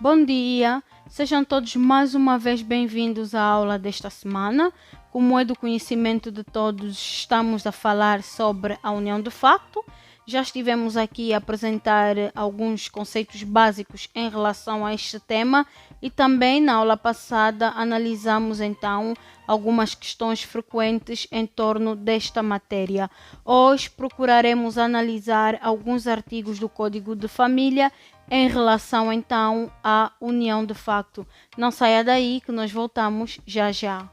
Bom dia, sejam todos mais uma vez bem-vindos à aula desta semana. Como é do conhecimento de todos, estamos a falar sobre a união de facto. Já estivemos aqui a apresentar alguns conceitos básicos em relação a este tema e também na aula passada analisamos então algumas questões frequentes em torno desta matéria. Hoje procuraremos analisar alguns artigos do Código de Família em relação então à união de facto. Não saia daí que nós voltamos já já.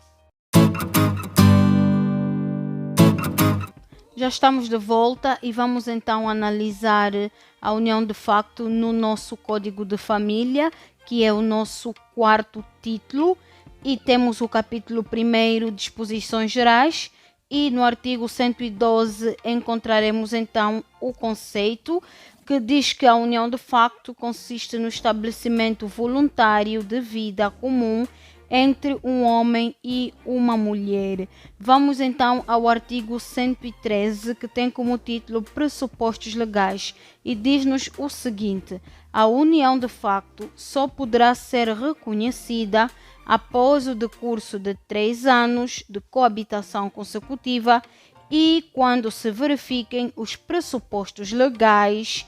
Já estamos de volta e vamos então analisar a união de facto no nosso Código de Família, que é o nosso quarto título, e temos o capítulo 1º, Disposições Gerais, e no artigo 112 encontraremos então o conceito que diz que a união de facto consiste no estabelecimento voluntário de vida comum entre um homem e uma mulher. Vamos então ao artigo 113, que tem como título Pressupostos Legais, e diz-nos o seguinte: a união de facto só poderá ser reconhecida após o decurso de 3 anos de coabitação consecutiva e quando se verifiquem os pressupostos legais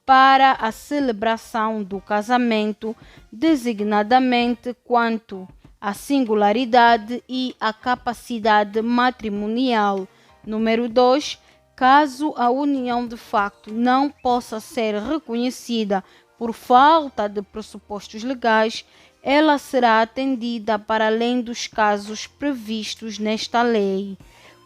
para a celebração do casamento, designadamente quanto à singularidade e à capacidade matrimonial. Número 2. Caso a união de facto não possa ser reconhecida por falta de pressupostos legais, ela será atendida para além dos casos previstos nesta lei.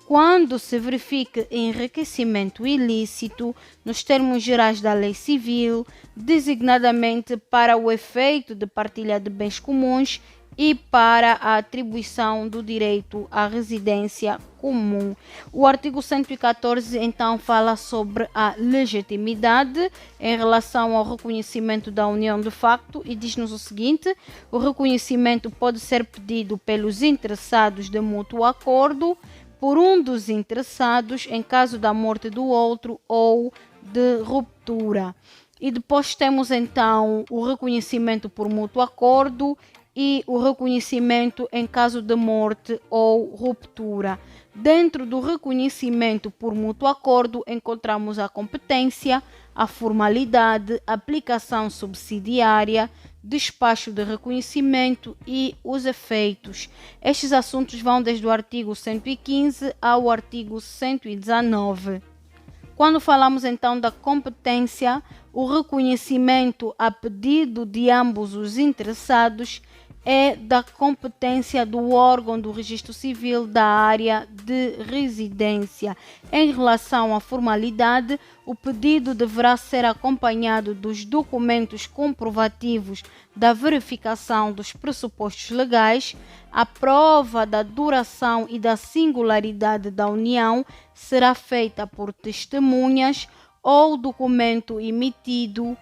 Quando se verifique enriquecimento ilícito, nos termos gerais da lei civil, designadamente para o efeito de partilha de bens comuns e para a atribuição do direito à residência comum. O artigo 114 então fala sobre a legitimidade em relação ao reconhecimento da união de facto e diz-nos o seguinte: o reconhecimento pode ser pedido pelos interessados de mútuo acordo, por um dos interessados em caso da morte do outro ou de ruptura. E depois temos então o reconhecimento por mútuo acordo e o reconhecimento em caso de morte ou ruptura. Dentro do reconhecimento por mútuo acordo encontramos a competência, a formalidade, aplicação subsidiária, despacho de reconhecimento e os efeitos. Estes assuntos vão desde o artigo 115 ao artigo 119. Quando falamos então da competência, o reconhecimento a pedido de ambos os interessados é da competência do órgão do registro civil da área de residência. Em relação à formalidade, o pedido deverá ser acompanhado dos documentos comprovativos da verificação dos pressupostos legais. A prova da duração e da singularidade da união será feita por testemunhas ou documento emitido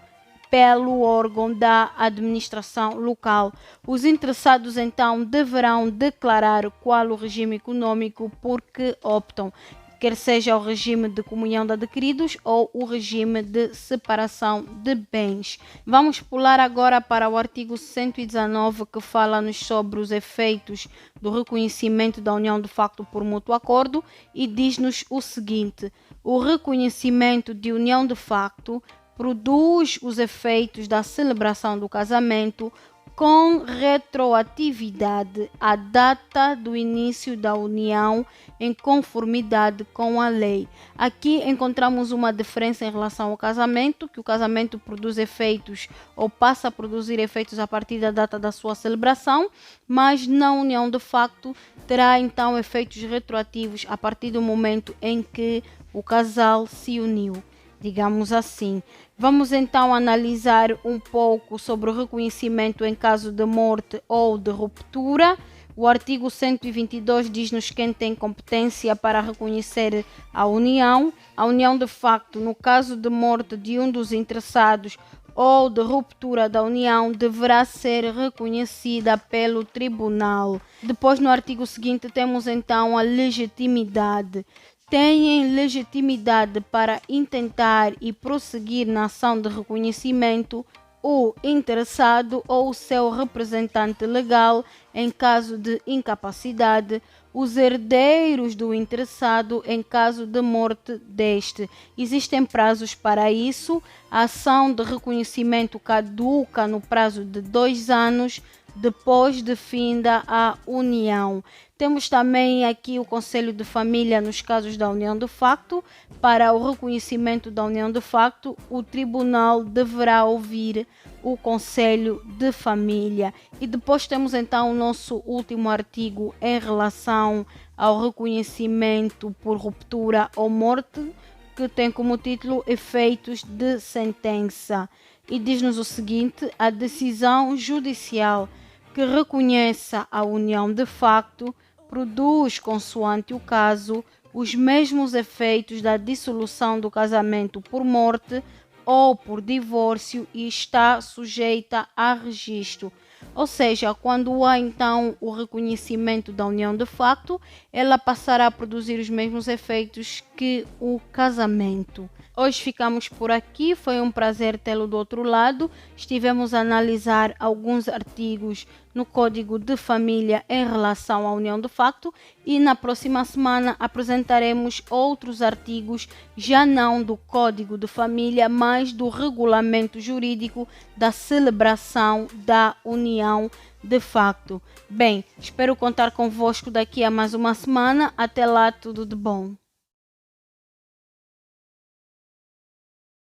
pelo órgão da administração local. Os interessados então deverão declarar qual o regime econômico por que optam, quer seja o regime de comunhão de adquiridos ou o regime de separação de bens. Vamos pular agora para o artigo 119, que fala-nos sobre os efeitos do reconhecimento da união de facto por mútuo acordo e diz-nos o seguinte: o reconhecimento de união de facto produz os efeitos da celebração do casamento com retroatividade à data do início da união, em conformidade com a lei. Aqui encontramos uma diferença em relação ao casamento, que o casamento produz efeitos ou passa a produzir efeitos a partir da data da sua celebração, mas na união de facto terá então efeitos retroativos a partir do momento em que o casal se uniu, digamos assim. Vamos então analisar um pouco sobre o reconhecimento em caso de morte ou de ruptura. O artigo 122 diz-nos quem tem competência para reconhecer a união. A união de facto, no caso de morte de um dos interessados ou de ruptura da união, deverá ser reconhecida pelo tribunal. Depois, no artigo seguinte, temos então a legitimidade. Têm legitimidade para intentar e prosseguir na ação de reconhecimento o interessado ou o seu representante legal em caso de incapacidade, os herdeiros do interessado em caso de morte deste. Existem prazos para isso. A ação de reconhecimento caduca no prazo de 2 anos depois de finda a união. Temos também aqui o Conselho de Família nos casos da união de facto. Para o reconhecimento da união de facto, o tribunal deverá ouvir o Conselho de Família. E depois temos então o nosso último artigo em relação ao reconhecimento por ruptura ou morte, que tem como título Efeitos de Sentença. E diz-nos o seguinte: a decisão judicial que reconheça a união de facto produz, consoante o caso, os mesmos efeitos da dissolução do casamento por morte ou por divórcio e está sujeita a registro. Ou seja, quando há então o reconhecimento da união de facto, ela passará a produzir os mesmos efeitos que o casamento. Hoje ficamos por aqui, foi um prazer tê-lo do outro lado. Estivemos a analisar alguns artigos no Código de Família em relação à união de facto e na próxima semana apresentaremos outros artigos, já não do Código de Família, mas do regulamento jurídico da celebração da união de facto. Bem, espero contar convosco daqui a mais uma semana. Até lá, tudo de bom.